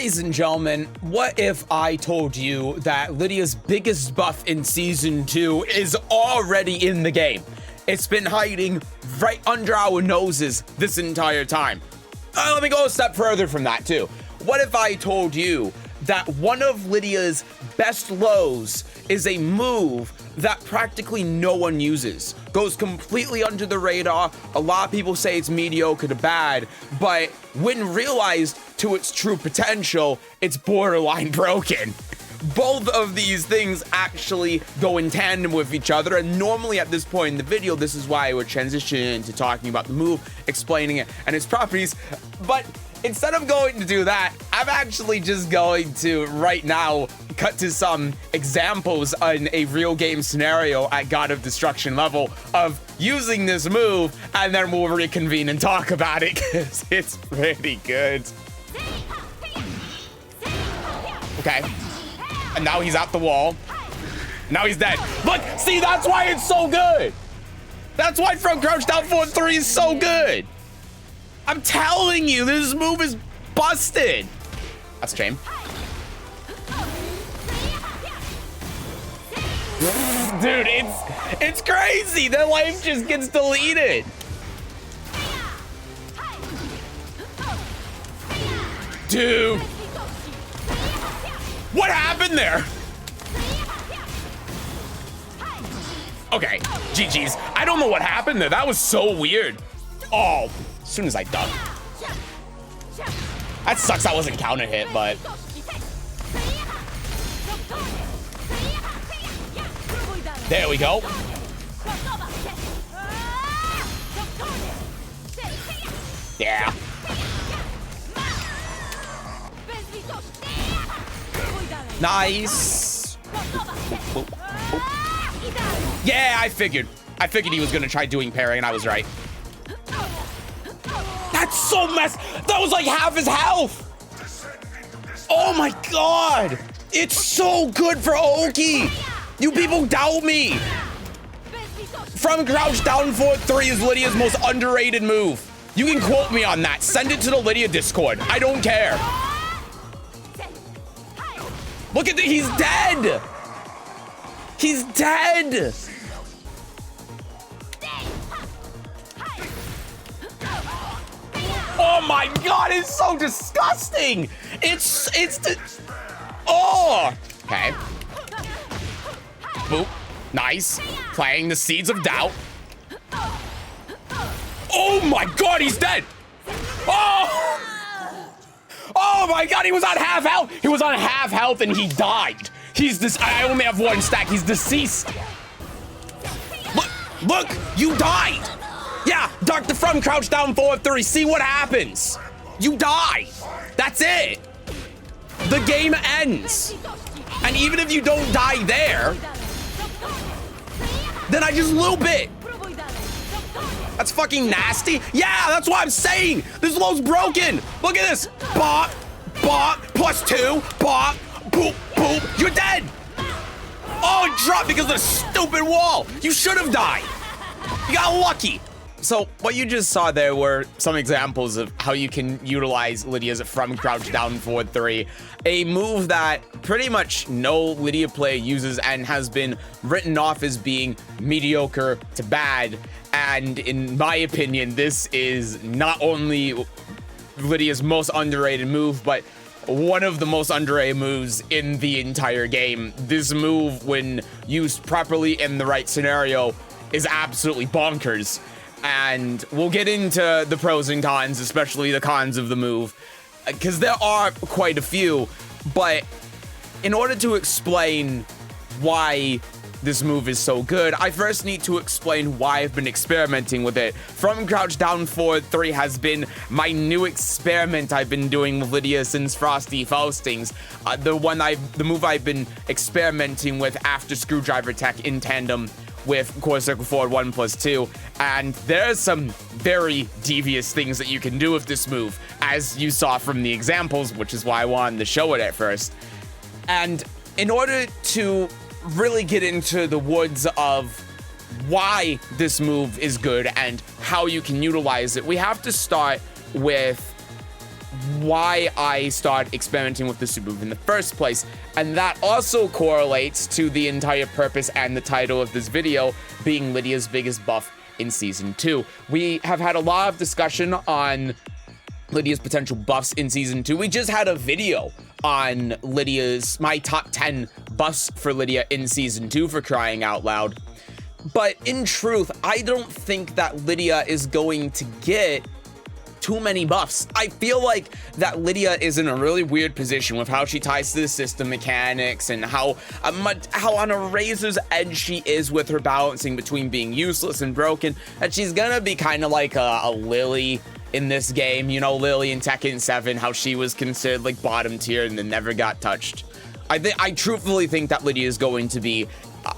Ladies and gentlemen, what if I told you that Lidia's biggest buff in Season 2 is already in the game? It's been hiding right under our noses this entire time. Let me go a step further from that too. What if I told you that one of Lidia's best lows is a move that practically no one uses? Goes completely under the radar. A lot of people say it's mediocre to bad, but when realized to its true potential, it's borderline broken. Both of these things actually go in tandem with each other, and normally at this point in the video, this is why I would transition into talking about the move, explaining it and its properties. But instead of going to do that, I'm actually just going to right now cut to some examples in a real game scenario at God of Destruction level of using this move, and then we'll reconvene and talk about it because it's pretty good. Okay. And now he's out the wall. Now he's dead. Look, see, that's why it's so good. That's why front crouch down forward 3 is so good. I'm telling you, this move is busted. That's a shame. Dude, it's crazy. Their life just gets deleted. Dude. What happened there? Okay, GG's. I don't know what happened there. That was so weird. Oh, as soon as I ducked. That sucks I wasn't counter hit, but. There we go. Yeah. Nice. Yeah, I figured he was gonna try doing parry, and I was right. That's so messed. That was like half his health. Oh my god. It's so good for Oki. You people doubt me. From crouch down forward 3 is Lidia's most underrated move. You can quote me on that. Send it to the Lidia Discord. I don't care. Look at he's dead. He's dead. Oh my god, it's so disgusting. Oh. Okay. Boop. Nice. Playing the seeds of doubt. Oh my god, he's dead. Oh. Oh my god, he was on half health. He was on half health and he died. I only have 1 stack. He's deceased. Look, you died. Yeah, duck the from crouch down forward 3. See what happens. You die. That's it. The game ends. And even if you don't die there, then I just loop it. That's fucking nasty. Yeah, that's what I'm saying. This low's broken. Look at this. Bop, bop, +2, bop, boop, boop. You're dead. Oh, it dropped because of the stupid wall. You should have died. You got lucky. So what you just saw there were some examples of how you can utilize Lidia's from crouch down forward 3, a move that pretty much no Lidia player uses and has been written off as being mediocre to bad. And in my opinion, this is not only Lidia's most underrated move, but one of the most underrated moves in the entire game. This move, when used properly in the right scenario, is absolutely bonkers. And we'll get into the pros and cons, especially the cons of the move, because there are quite a few. But in order to explain why this move is so good, I first need to explain why I've been experimenting with it. From crouch down forward 3 has been my new experiment I've been doing with Lidia since Frosty Faustings. The move I've been experimenting with after Screwdriver Tech in tandem with Core Circle Forward 1+2, and there's some very devious things that you can do with this move, as you saw from the examples, which is why I wanted to show it at first. And in order to really get into the woods of why this move is good and how you can utilize it, we have to start with why I started experimenting with this move in the first place. And that also correlates to the entire purpose and the title of this video being Lidia's biggest buff in Season 2. We have had a lot of discussion on Lidia's potential buffs in Season 2. We just had a video on my top 10 buffs for Lidia in Season 2, for crying out loud. But in truth, I don't think that Lidia is going to get too many buffs. I feel like that Lidia is in a really weird position with how she ties to the system mechanics and how on a razor's edge she is with her balancing between being useless and broken, that she's gonna be kind of like a Lily in this game. You know, Lily in Tekken 7, how she was considered like bottom tier and then never got touched. I truthfully think that Lidia is going to be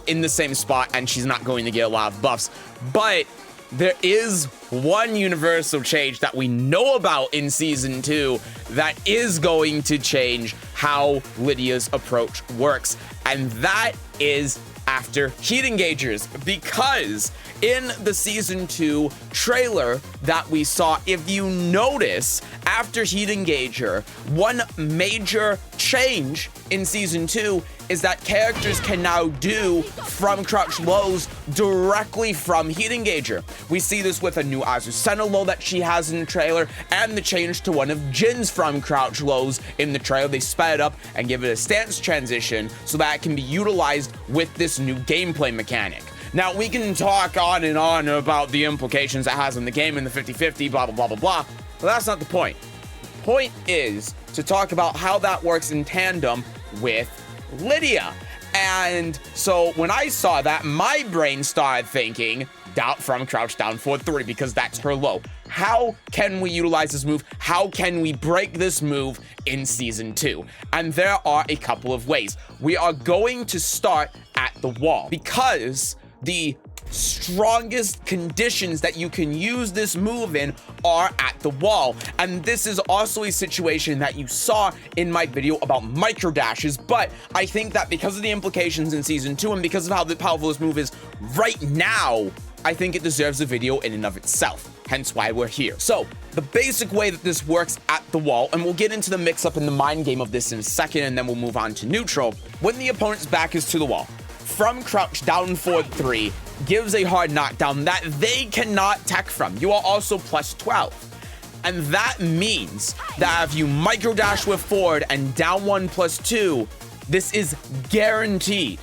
in the same spot, and she's not going to get a lot of buffs. But there is one universal change that we know about in Season 2 that is going to change how Lidia's approach works, and that is after heat engagers. Because in the Season 2 trailer that we saw, if you notice, after heat engager, one major change in Season 2 is that characters can now do from crouch lows directly from heat engager. We see this with a new Azucena low that she has in the trailer, and the change to one of Jin's from crouch lows in the trailer. They sped it up and give it a stance transition so that it can be utilized with this new gameplay mechanic. Now, we can talk on and on about the implications it has in the game and the 50-50, blah, blah, blah, blah, blah, but that's not the point. The point is to talk about how that works in tandem with Lidia. And so when I saw that, my brain started thinking, down from crouch down forward 3, because that's her low. How can we utilize this move? How can we break this move in Season 2? And there are a couple of ways. We are going to start at the wall, because the strongest conditions that you can use this move in are at the wall. And this is also a situation that you saw in my video about microdashes, but I think that because of the implications in Season 2 and because of how powerful this move is right now, I think it deserves a video in and of itself, hence why we're here. So the basic way that this works at the wall, and we'll get into the mix-up and the mind game of this in a second, and then we'll move on to neutral. When the opponent's back is to the wall, from crouch down forward 3 gives a hard knockdown that they cannot tech from. You are also plus 12. And that means that if you microdash with forward and down 1 plus 2, this is guaranteed.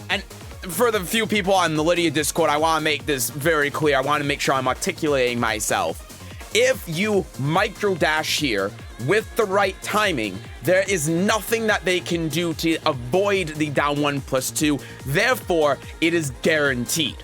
And for the few people on the Lidia Discord, I want to make this very clear. I want to make sure I'm articulating myself. If you microdash here with the right timing, there is nothing that they can do to avoid the down 1 plus 2. Therefore, it is guaranteed.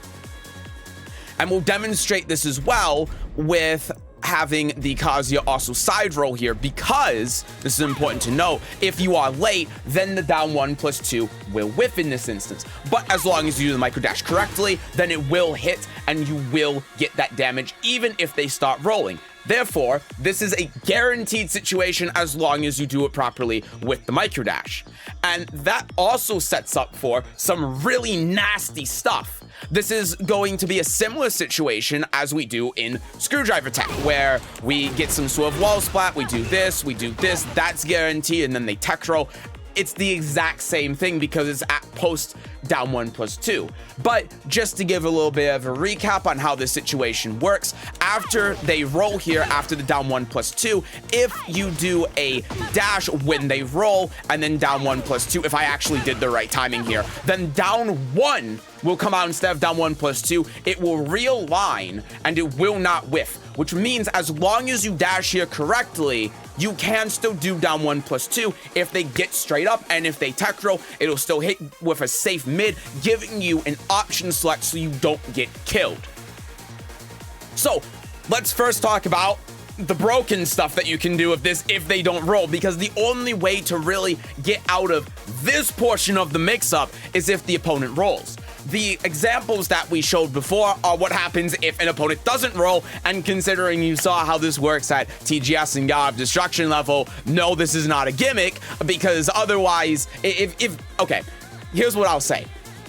And we'll demonstrate this as well with having the Kazuya also side roll here, because this is important to know. If you are late, then the down 1 plus 2 will whiff in this instance. But as long as you do the microdash correctly, then it will hit and you will get that damage even if they start rolling. Therefore, this is a guaranteed situation as long as you do it properly with the microdash. And that also sets up for some really nasty stuff. This is going to be a similar situation as we do in Screwdriver Tech, where we get some sort of wall splat, we do this, that's guaranteed, and then they tech roll. It's the exact same thing because it's at post down 1 plus 2. But just to give a little bit of a recap on how this situation works, after they roll here, after the down 1 plus 2, if you do a dash when they roll and then down 1 plus 2, if I actually did the right timing here, then down 1 will come out instead of down 1 plus 2. It will realign and it will not whiff, which means as long as you dash here correctly, you can still do down 1 plus 2. If they get straight up and if they tech roll, it'll still hit with a safe mid, giving you an option select so you don't get killed. So let's first talk about the broken stuff that you can do with this if they don't roll, because the only way to really get out of this portion of the mix-up is if the opponent rolls. The examples that we showed before are what happens if an opponent doesn't roll, and considering you saw how this works at TGS and God of Destruction level, no, this is not a gimmick, because otherwise, okay, here's what I'll say.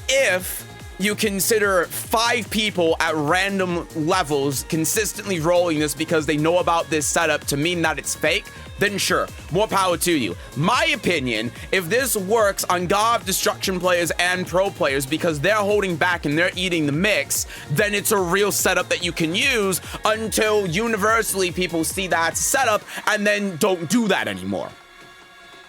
If you consider 5 people at random levels consistently rolling this because they know about this setup to mean that it's fake, then sure, more power to you. My opinion, if this works on God of Destruction players and pro players because they're holding back and they're eating the mix, then it's a real setup that you can use until universally people see that setup and then don't do that anymore.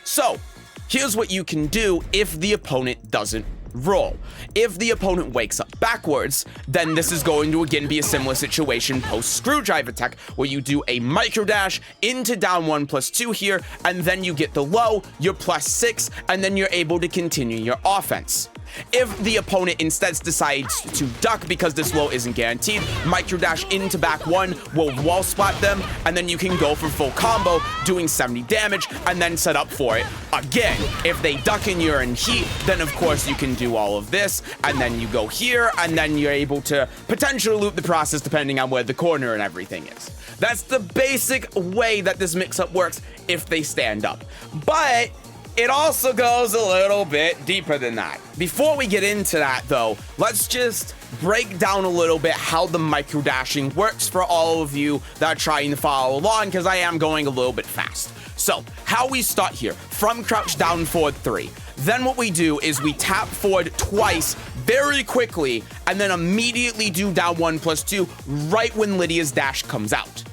So, here's what you can do if the opponent doesn't roll. If the opponent wakes up backwards, then this is going to again be a similar situation post screwdriver tech, where you do a microdash into down 1+2 here, and then you get the low, you're +6, and then you're able to continue your offense. If the opponent instead decides to duck because this low isn't guaranteed, microdash into back 1 will wall spot them, and then you can go for full combo, doing 70 damage, and then set up for it again. If they duck and you're in heat, then of course you can do all of this, and then you go here, and then you're able to potentially loop the process depending on where the corner and everything is. That's the basic way that this mix-up works if they stand up. But it also goes a little bit deeper than that. Before we get into that, though, let's just break down a little bit how the microdashing works for all of you that are trying to follow along, because I am going a little bit fast. So, how we start here, from crouch down forward 3. Then what we do is we tap forward twice very quickly, and then immediately do down 1+2 right when Lydia's dash comes out.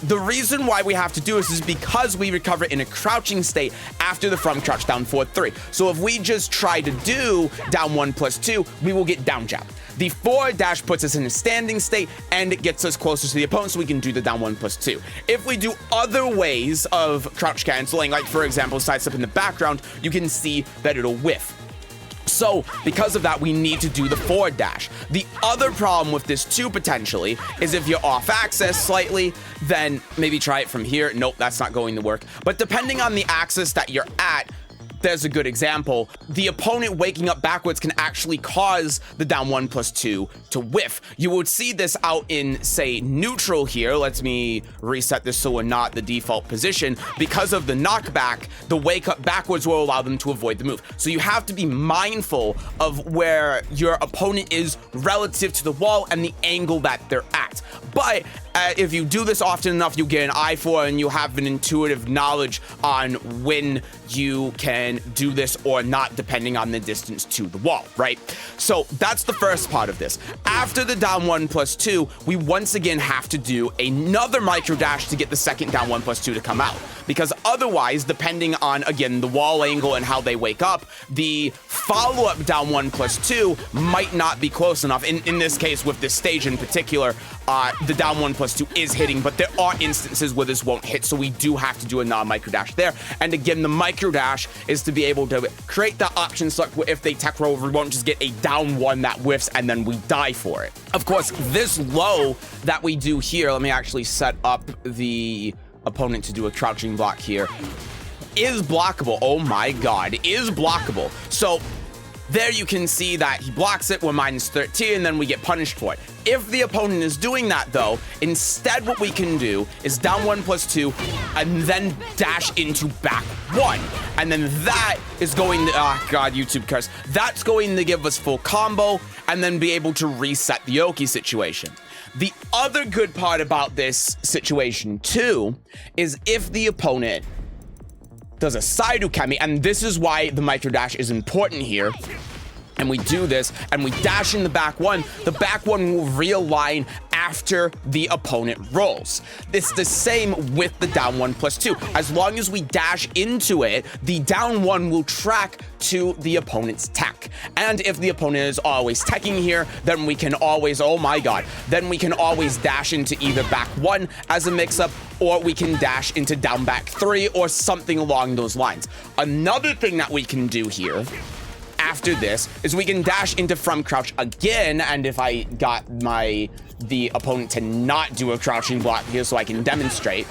The reason why we have to do this is because we recover in a crouching state after the from crouch down forward 3. So if we just try to do down 1+2, we will get down jab. The forward dash puts us in a standing state and it gets us closer to the opponent so we can do the down 1+2. If we do other ways of crouch canceling, like for example sidestep in the background, you can see that it'll whiff. So, because of that, we need to do the forward dash. The other problem with this too, potentially, is if you're off axis slightly, then maybe try it from here. Nope, that's not going to work. But depending on the axis that you're at, there's a good example. The opponent waking up backwards can actually cause the down 1+2 to whiff. You would see this out in, say, neutral here. Let me reset this so we're not the default position. Because of the knockback, the wake up backwards will allow them to avoid the move. So you have to be mindful of where your opponent is relative to the wall and the angle that they're at. But if you do this often enough, you get an eye for it and you have an intuitive knowledge on when you can do this or not, depending on the distance to the wall, right? So that's the first part of this. After the down 1+2, we once again have to do another micro dash to get the second down 1+2 to come out. Because otherwise, depending on, again, the wall angle and how they wake up, the follow-up down 1+2 might not be close enough. In this case, with this stage in particular, the down 1+2 is hitting, but there are instances where this won't hit, so we do have to do a non-micro dash there. And again, the micro dash is to be able to create that option select where if they tech roll, we won't just get a down 1 that whiffs and then we die for it. Of course, this low that we do here, let me actually set up the opponent to do a crouching block here, is blockable. Oh my god, is blockable. So there you can see that he blocks it, we're -13, and then we get punished for it. If the opponent is doing that though, instead what we can do is down 1+2 and then dash into back 1. And then that is going to, oh god, YouTube curse. That's going to give us full combo and then be able to reset the Oki situation. The other good part about this situation too is if the opponent does a side ukemi, and this is why the micro dash is important here, and we do this and we dash in the back 1 will realign after the opponent rolls. It's the same with the down 1+2. As long as we dash into it, the down 1 will track to the opponent's tech. And if the opponent is always teching here, then we can always, oh my god, then we can always dash into either back 1 as a mix-up, or we can dash into down back 3 or something along those lines. Another thing that we can do here after this is we can dash into from crouch again, and if I got the opponent to not do a crouching block here so I can demonstrate,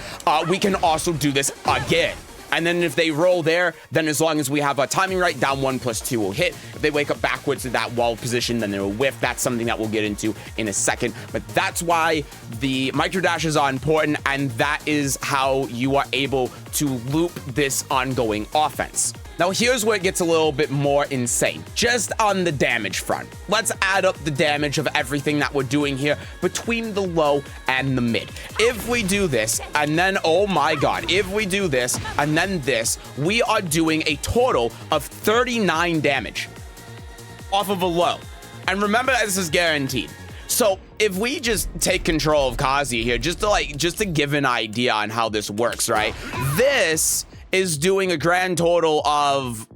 we can also do this again. And then if they roll there, then as long as we have a timing right, down 1+2 will hit. If they wake up backwards to that wall position, then they'll whiff. That's something that we'll get into in a second. But that's why the micro dashes are important, and that is how you are able to loop this ongoing offense. Now, here's where it gets a little bit more insane. Just on the damage front, let's add up the damage of everything that we're doing here between the low and the mid. If we do this, and then, oh my God, if we do this, and then this, we are doing a total of 39 damage off of a low. And remember, this is guaranteed. So if we just take control of Kazi here, just to give an idea on how this works, right? This is doing a grand total of,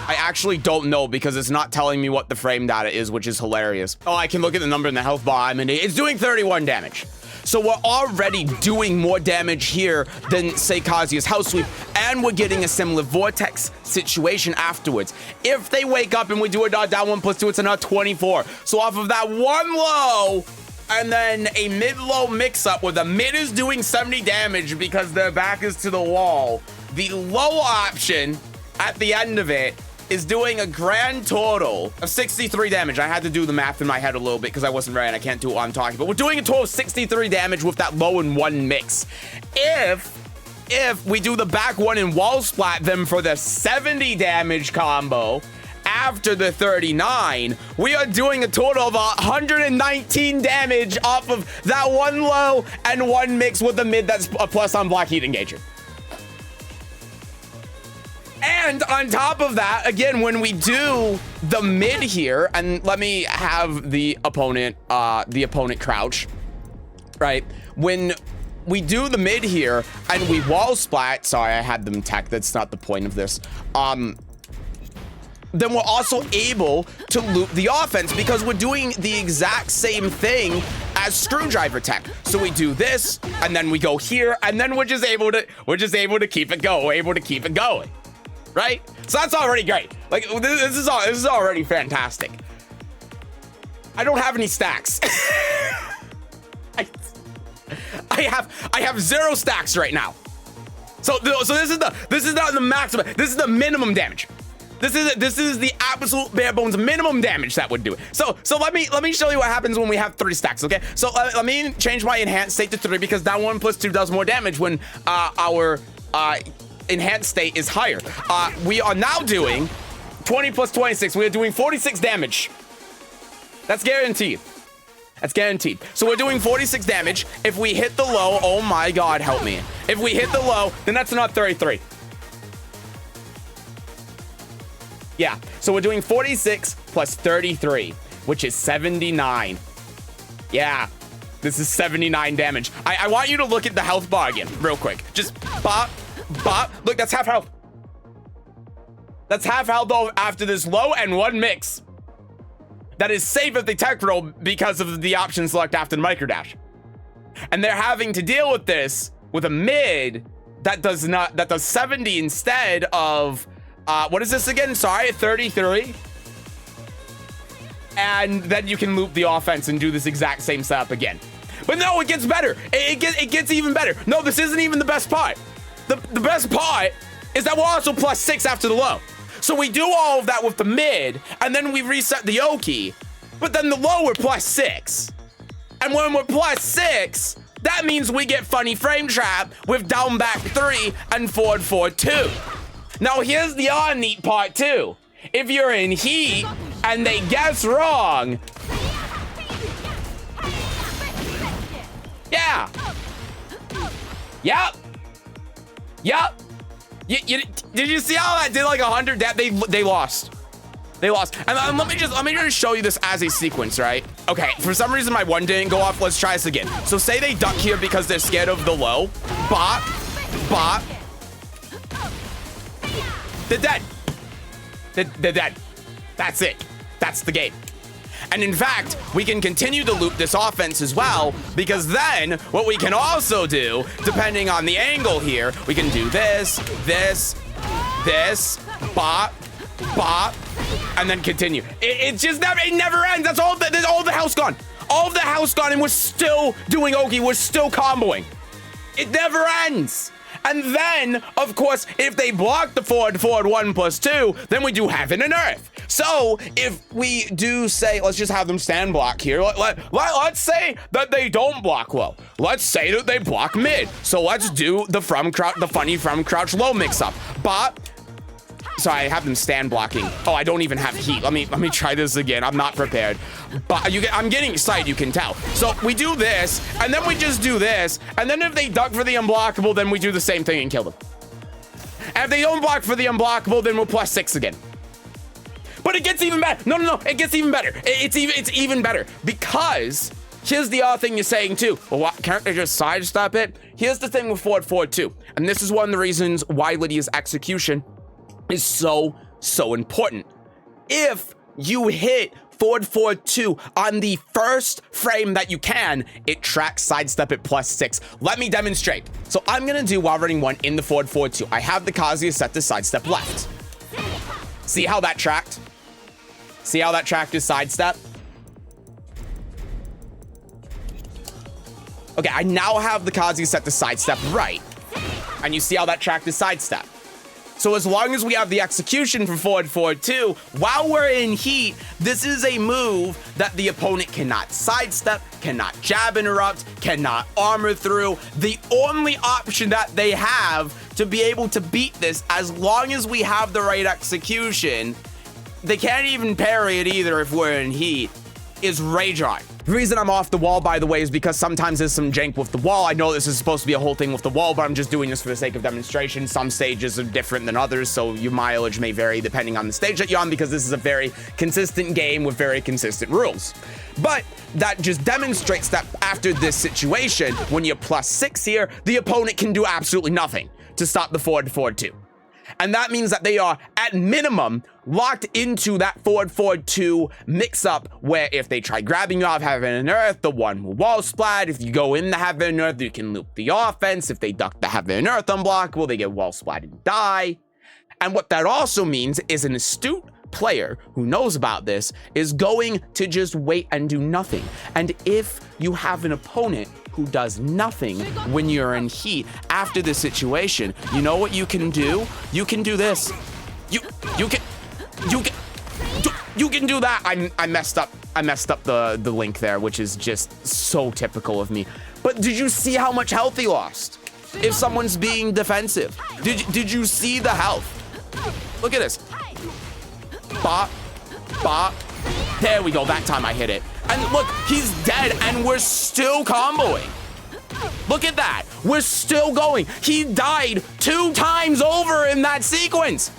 I actually don't know because it's not telling me what the frame data is, which is hilarious. Oh, I can look at the number in the health bar. I mean, it's doing 31 damage. So we're already doing more damage here than, say, Kazuya's house sweep, and we're getting a similar vortex situation afterwards. If they wake up and we do a dot down 1+2, it's another 24. So off of that one low, and then a mid-low mix-up where the mid is doing 70 damage because their back is to the wall, the low option at the end of it is doing a grand total of 63 damage. I had to do the math in my head a little bit because I wasn't right and I can't do it while I'm talking, but we're doing a total of 63 damage with that low and one mix. If we do the back one and wall splat them for the 70 damage combo after the 39, we are doing a total of 119 damage off of that one low and one mix with the mid that's a plus on block heat engager. And on top of that, again, when we do the mid here, and let me have the opponent crouch, right? When we do the mid here and we wall splat, sorry, I had them tech, that's not the point of this. Then we're also able to loop the offense because we're doing the exact same thing as screwdriver tech. So we do this, and then we go here, and then we're just able to keep it going. We're able to keep it going. Right? So that's already great. Like this is already fantastic. I don't have any stacks. I have 0 stacks right now. So this is not the maximum. This is the minimum damage. This is the absolute bare bones minimum damage that would do it. So let me show you what happens when we have 3 stacks. Okay. So let me change my enhanced state to 3 because that 1+2 does more damage when our enhanced state is higher. We are now doing 20 plus 26. We are doing 46 damage. That's guaranteed. That's guaranteed. So we're doing 46 damage. If we hit the low, oh my God, help me. If we hit the low, then that's not 33. Yeah, so we're doing 46 plus 33, which is 79. Yeah, this is 79 damage. I want you to look at the health bar again, real quick. Just bop. Look, that's half health. That's half health after this low and one mix. That is safe if they tech roll because of the option select after the microdash. And they're having to deal with this with a mid that does 70 instead of what is this again? Sorry, 33. And then you can loop the offense and do this exact same setup again. But no, it gets better. It gets even better. No, this isn't even the best part. The best part is that we're also +6 after the low. So we do all of that with the mid, and then we reset the Oki, but then the low we're +6. And when we're +6, that means we get funny frame trap with down back 3 and forward 4-2. Now here's the neat part too. If you're in heat and they guess wrong, yeah. Yep. Did you see how that did like 100 damage? They lost. And let me just show you this as a sequence, right? Okay, for some reason my one didn't go off. Let's try this again. So say they duck here because they're scared of the low. Bop. They're dead. They're dead. That's it. That's the game. And in fact, we can continue to loop this offense as well, because then what we can also do, depending on the angle here, we can do this, bop, and then continue. It never ends. That's all the house gone. All of the house gone, and we're still doing Oki. We're still comboing. It never ends. And then, of course, if they block the forward 1+2, then we do heaven and earth. So if we do say, let's just have them stand block here. Let's say that they don't block low. Let's say that they block mid. So let's do the funny from crouch low mix up. But sorry, I have them stand blocking. Oh, I don't even have heat. Let me try this again. I'm not prepared. But I'm getting excited, you can tell. So we do this, and then we just do this, and then if they duck for the unblockable, then we do the same thing and kill them. And if they don't block for the unblockable, then we'll +6 again. But it gets even better. No, it gets even better. It's even better because here's the other thing you're saying too. Well, can't they just sidestep it? Here's the thing with forward 2, and this is one of the reasons why Lydia's execution is so important. If you hit forward 2 on the first frame that you can, it tracks sidestep at +6. Let me demonstrate. So I'm gonna do while running 1 in the forward 2. I have the Kazuya set to sidestep left. See how that tracked? See how that tracked his sidestep? Okay, I now have the Kazuya set to sidestep right. And you see how that tracked his sidestep? So as long as we have the execution for forward 2, while we're in heat, this is a move that the opponent cannot sidestep, cannot jab interrupt, cannot armor through. The only option that they have to be able to beat this, as long as we have the right execution, they can't even parry it either if we're in heat, is Rage Art. The reason I'm off the wall, by the way, is because sometimes there's some jank with the wall. I know this is supposed to be a whole thing with the wall, but I'm just doing this for the sake of demonstration. Some stages are different than others, so your mileage may vary depending on the stage that you're on, because this is a very consistent game with very consistent rules. But that just demonstrates that after this situation, when you're +6 here, the opponent can do absolutely nothing to stop the forward 2. And that means that they are, at minimum, locked into that forward 2 mix-up, where if they try grabbing you off Heaven and Earth, the one will wall splat. If you go in the Heaven and Earth, you can loop the offense. If they duck the Heaven and Earth unblockable, they get wall splat and die. And what that also means is an astute player who knows about this is going to just wait and do nothing. And if you have an opponent who does nothing when you're in heat after this situation, you know what you can do? You can do this. You can do that. I messed up the link there, which is just so typical of me. But did you see how much health he lost? If someone's being defensive, did you see the health? Look at this. Bop, bop. There we go. That time I hit it. And look, he's dead, and we're still comboing. Look at that. We're still going. He died 2 times over in that sequence.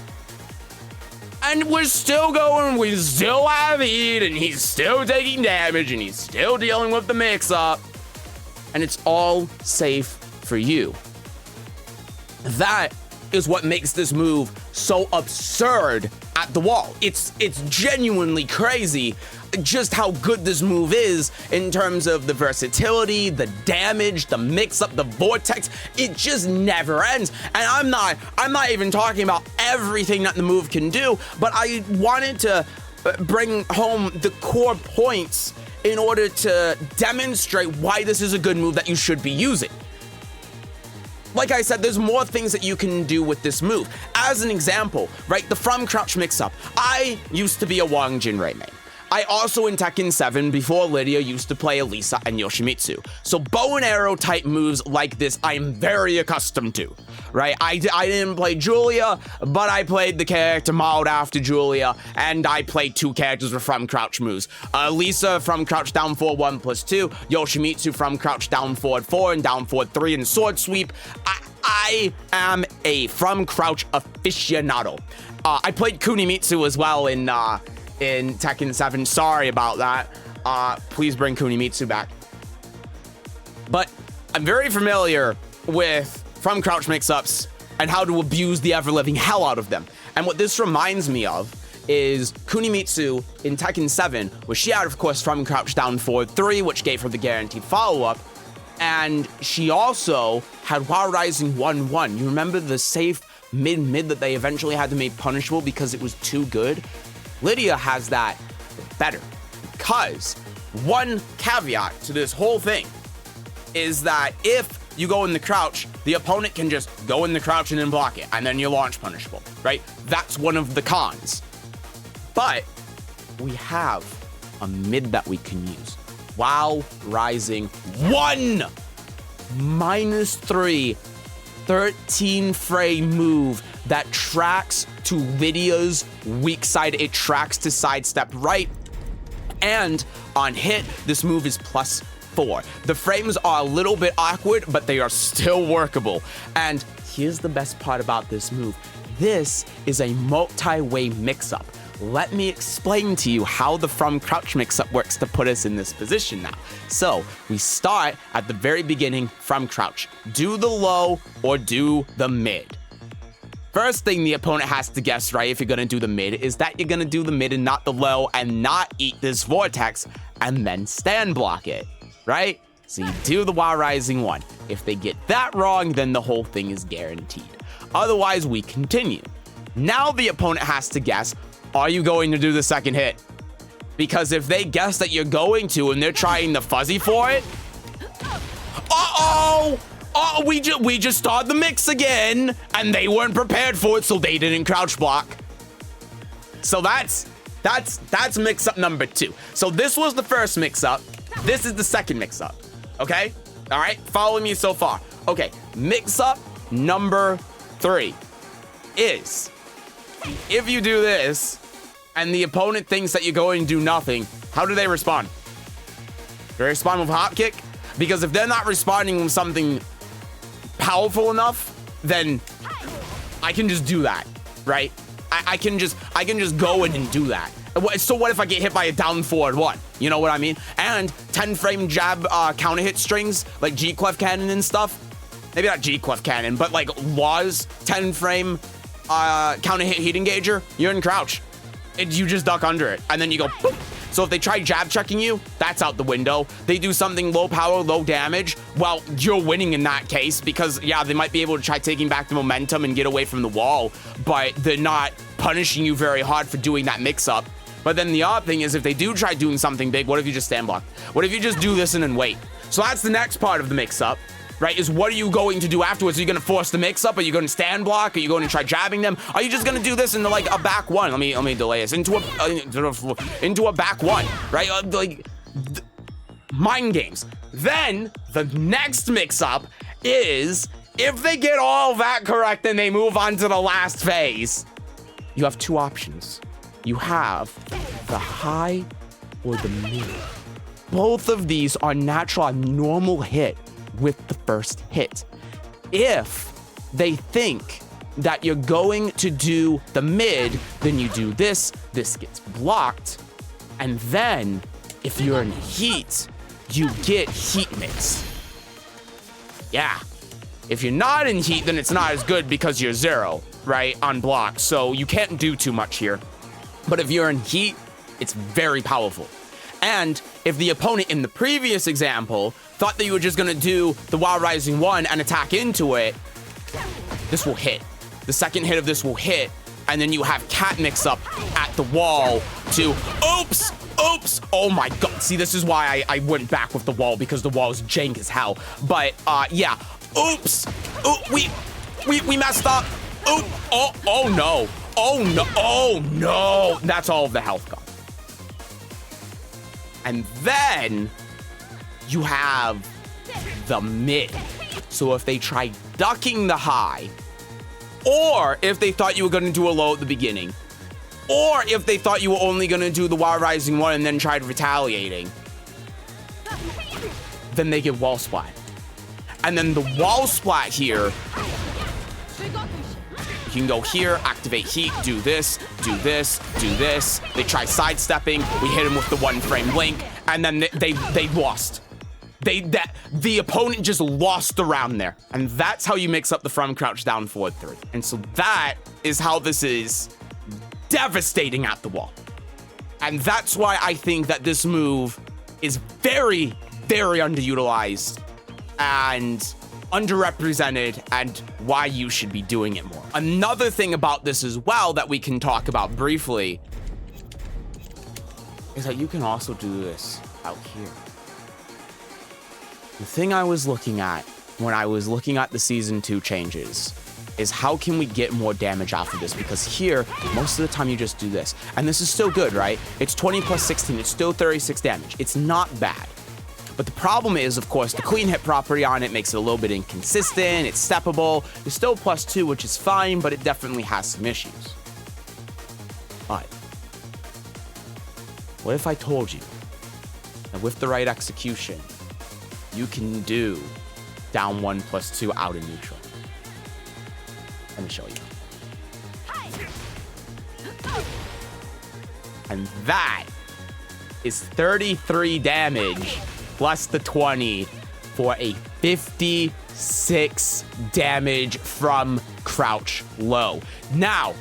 And we're still going. We still have heat, and he's still taking damage, and he's still dealing with the mix-up. And it's all safe for you. That is what makes this move so absurd at the wall. It's genuinely crazy just how good this move is in terms of the versatility, the damage, the mix-up, the vortex. It just never ends. And I'm not even talking about everything that the move can do, but I wanted to bring home the core points in order to demonstrate why this is a good move that you should be using. Like I said, there's more things that you can do with this move. As an example, right, the from crouch mix-up. I used to be a Wang Jinrei main. I also, in Tekken 7, before Lidia, used to play Elisa and Yoshimitsu. So bow and arrow type moves like this, I'm very accustomed to, right? I didn't play Julia, but I played the character modeled after Julia, and I played 2 characters with from crouch moves. Elisa from crouch down forward 1+2, Yoshimitsu from crouch down forward 4 and down forward 3 and sword sweep. I am a from crouch aficionado. I played Kunimitsu as well in Tekken 7. Sorry about that. Please bring Kunimitsu back. But I'm very familiar with from crouch mix-ups and how to abuse the ever-living hell out of them. And what this reminds me of is Kunimitsu in Tekken 7, where she had, of course, from crouch down forward 3, which gave her the guaranteed follow-up. And she also had while rising 1-1. You remember the safe mid that they eventually had to make punishable because it was too good? Lidia has that better, because one caveat to this whole thing is that if you go in the crouch, the opponent can just go in the crouch and then block it, and then you're launch punishable, right? That's one of the cons. But we have a mid that we can use. While rising 1 -3 13 frame move that tracks to Lidia's weak side. It tracks to sidestep right. And on hit, this move is +4. The frames are a little bit awkward, but they are still workable. And here's the best part about this move. This is a multi-way mix-up. Let me explain to you how the from crouch mix-up works to put us in this position now. So we start at the very beginning from crouch. Do the low or do the mid. First thing the opponent has to guess, right, if you're gonna do the mid, is that you're gonna do the mid and not the low and not eat this vortex and then stand block it, right? So you do the while rising 1. If they get that wrong, then the whole thing is guaranteed. Otherwise, we continue. Now the opponent has to guess, are you going to do the second hit? Because if they guess that you're going to and they're trying the fuzzy for it, uh-oh! Oh, we just started the mix again, and they weren't prepared for it, so they didn't crouch block. So that's mix-up number 2. So this was the first mix-up. This is the second mix-up, okay? All right, follow me so far. Okay, mix-up number 3 is, if you do this, and the opponent thinks that you're going to do nothing, how do they respond? They respond with hop kick? Because if they're not responding with something powerful enough, then I can just do that, right? I can just go in and do that. So what if I get hit by a down forward 1? You know what I mean? And 10 frame jab counter hit strings like G clef cannon and stuff. Maybe not G clef cannon, but like Law's 10 frame counter hit heat engager. You're in crouch. You just duck under it and then you go boop. So if they try jab checking you, that's out the window. They do something low power, low damage, well, you're winning in that case because, yeah, they might be able to try taking back the momentum and get away from the wall, but they're not punishing you very hard for doing that mix-up. But then the other thing is if they do try doing something big, what if you just stand block? What if you just do this and then wait? So that's the next part of the mix-up, right, is what are you going to do afterwards? Are you going to force the mix-up? Are you going to stand block? Are you going to try jabbing them? Are you just going to do this into like a back 1? Let me delay this. Into a back 1, right? Mind games. Then the next mix-up is if they get all that correct and they move on to the last phase, you have 2 options. You have the high or the mid. Both of these are natural, a normal hit with the first hit. If they think that you're going to do the mid, then you do this gets blocked, and then if you're in heat, you get heat mix. Yeah. If you're not in heat, then it's not as good because you're 0, right, on block, so you can't do too much here. But if you're in heat, it's very powerful. And if the opponent in the previous example thought that you were just gonna do the while rising 1 and attack into it, this will hit. The second hit of this will hit, and then you have cat mix up at the wall to oops. Oh my god. See, this is why I went back with the wall, because the wall is jank as hell. But yeah. Oops. We messed up. Oop. Oh no. Oh no. That's all of the health gone. And then you have the mid. So if they try ducking the high, or if they thought you were going to do a low at the beginning, or if they thought you were only going to do the while rising 1 and then tried retaliating, then they get wall splat. And then the wall splat here, you can go here, activate heat, do this, do this, do this. They try sidestepping. We hit them with the 1 frame link, and then they lost. The opponent just lost the round there. And that's how you mix up the from crouch down forward 3. And so that is how this is devastating at the wall. And that's why I think that this move is very, very underutilized and underrepresented, and why you should be doing it more. Another thing about this as well that we can talk about briefly is that you can also do this out here. The thing I was looking at when I was looking at the Season 2 changes is how can we get more damage off of this? Because here, most of the time you just do this. And this is still good, right? It's 20 plus 16. It's still 36 damage. It's not bad. But the problem is, of course, the clean hit property on it makes it a little bit inconsistent. It's steppable. It's still plus 2, which is fine, but it definitely has some issues. But what if I told you that with the right execution, you can do down 1 plus 2 out of neutral? Let me show you. And that is 33 damage plus the 20 for a 56 damage from crouch low. Now,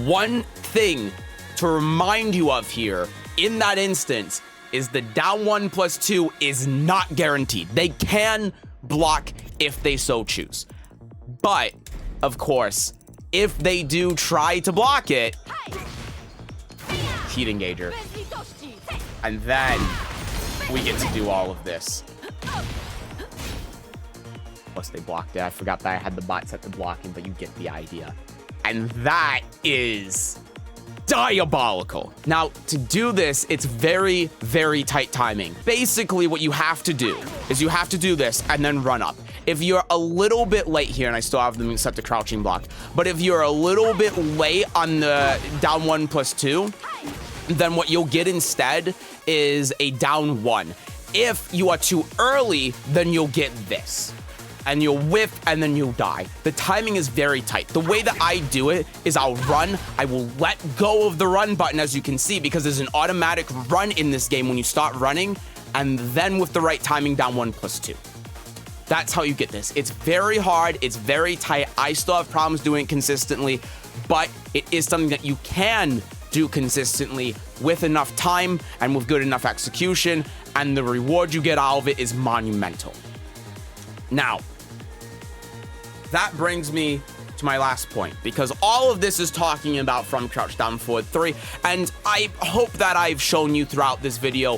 one thing to remind you of here in that instance is the down 1 plus 2 is not guaranteed. They can block if they so choose. But, of course, if they do try to block it, heat engager. And then we get to do all of this. Plus they blocked it. I forgot that I had the bot set to blocking, but you get the idea. And that is diabolical. Now, to do this, it's very, very tight timing. Basically, what you have to do is you have to do this and then run up. If you're a little bit late here, and I still have them set to crouching block, but if you're a little bit late on the down 1 plus 2, then what you'll get instead is a down 1. If you are too early, then you'll get this. And you'll whiff, and then you'll die. The timing is very tight. The way that I do it is I'll run. I will let go of the run button, as you can see, because there's an automatic run in this game when you start running, and then with the right timing, down 1 plus 2. That's how you get this. It's very hard. It's very tight. I still have problems doing it consistently, but it is something that you can do consistently with enough time and with good enough execution, and the reward you get out of it is monumental. Now, that brings me to my last point, because all of this is talking about from crouch down forward 3, and I hope that I've shown you throughout this video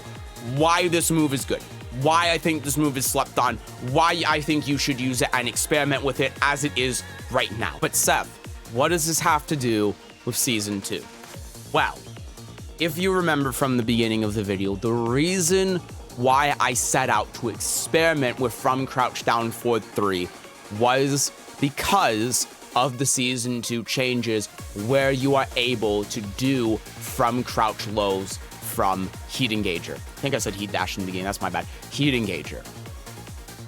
why this move is good, why I think this move is slept on, why I think you should use it and experiment with it as it is right now. But Seth, what does this have to do with Season 2? Well, if you remember from the beginning of the video, the reason why I set out to experiment with from crouch down forward 3 was because of the Season 2 changes where you are able to do from crouch lows from heat engager. I think I said heat dash in the beginning, that's my bad. Heat engager.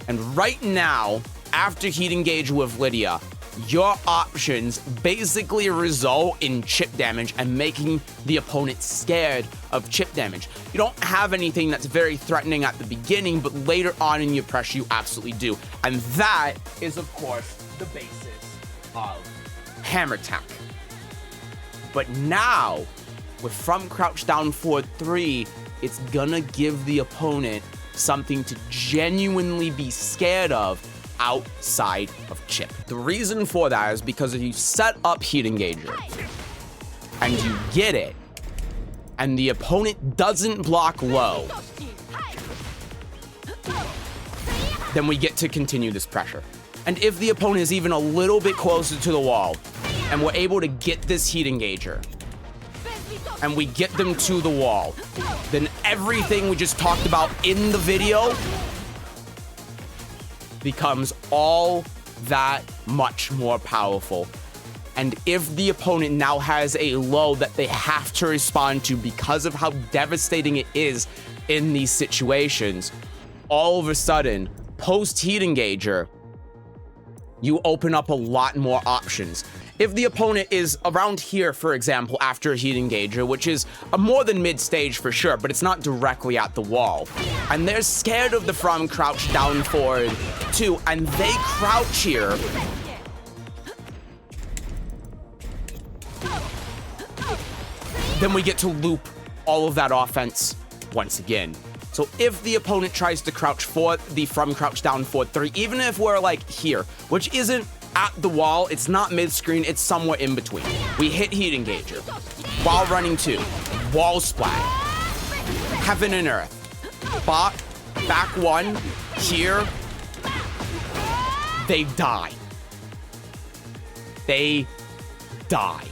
And right now, after heat engage with Lidia, your options basically result in chip damage and making the opponent scared of chip damage. You don't have anything that's very threatening at the beginning, but later on in your pressure, you absolutely do. And that is, of course, the basis of hammer tech. But now, with from crouch down forward 3, it's gonna give the opponent something to genuinely be scared of outside of chip. The reason for that is because if you set up heat engager and you get it and the opponent doesn't block low, then we get to continue this pressure. And if the opponent is even a little bit closer to the wall and we're able to get this heat engager and we get them to the wall, then everything we just talked about in the video becomes all that much more powerful. And if the opponent now has a low that they have to respond to because of how devastating it is in these situations, all of a sudden, post heat engager, you open up a lot more options. If the opponent is around here, for example, after a heat engager, which is a more than mid-stage for sure, but it's not directly at the wall, and they're scared of the from crouch down forward too, and they crouch here, then we get to loop all of that offense once again. So if the opponent tries to crouch for the from crouch down forward 3, even if we're like here, which isn't at the wall, it's not mid-screen, it's somewhere in between. We hit heat engager, while running 2, wall splat, heaven and earth, bot, back 1, here, they die. They die.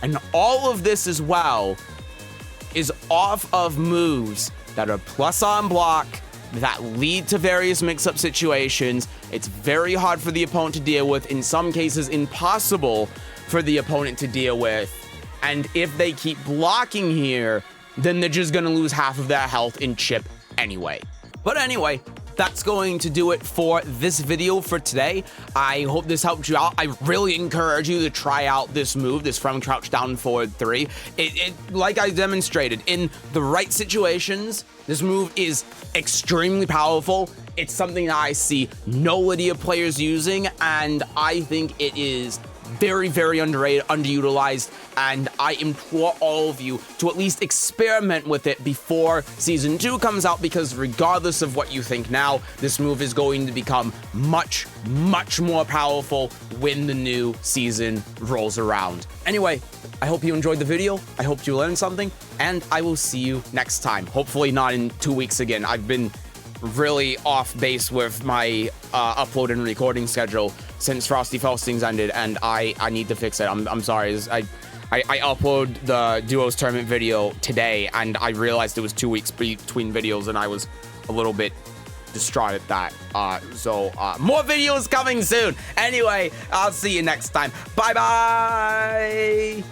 And all of this as well is off of moves that are plus on block, that lead to various mix-up situations. It's very hard for the opponent to deal with, in some cases impossible for the opponent to deal with. And if they keep blocking here, then they're just gonna lose half of their health in chip anyway. But anyway, that's going to do it for this video for today. I hope this helped you out. I really encourage you to try out this move, this from crouch down forward 3. Like I demonstrated, in the right situations, this move is extremely powerful. It's something that I see no Lidia players using, and I think it is very, very underrated, underutilized, and I implore all of you to at least experiment with it before Season 2 comes out, because regardless of what you think now, this move is going to become much, much more powerful when the new season rolls around. Anyway, I hope you enjoyed the video, I hope you learned something, and I will see you next time. Hopefully not in 2 weeks again. I've been really off base with my upload and recording schedule since Frosty Faustings ended, and I need to fix it. I'm sorry. I upload the Duos tournament video today, and I realized it was 2 weeks between videos, and I was a little bit distraught at that. More videos coming soon. Anyway, I'll see you next time. Bye-bye.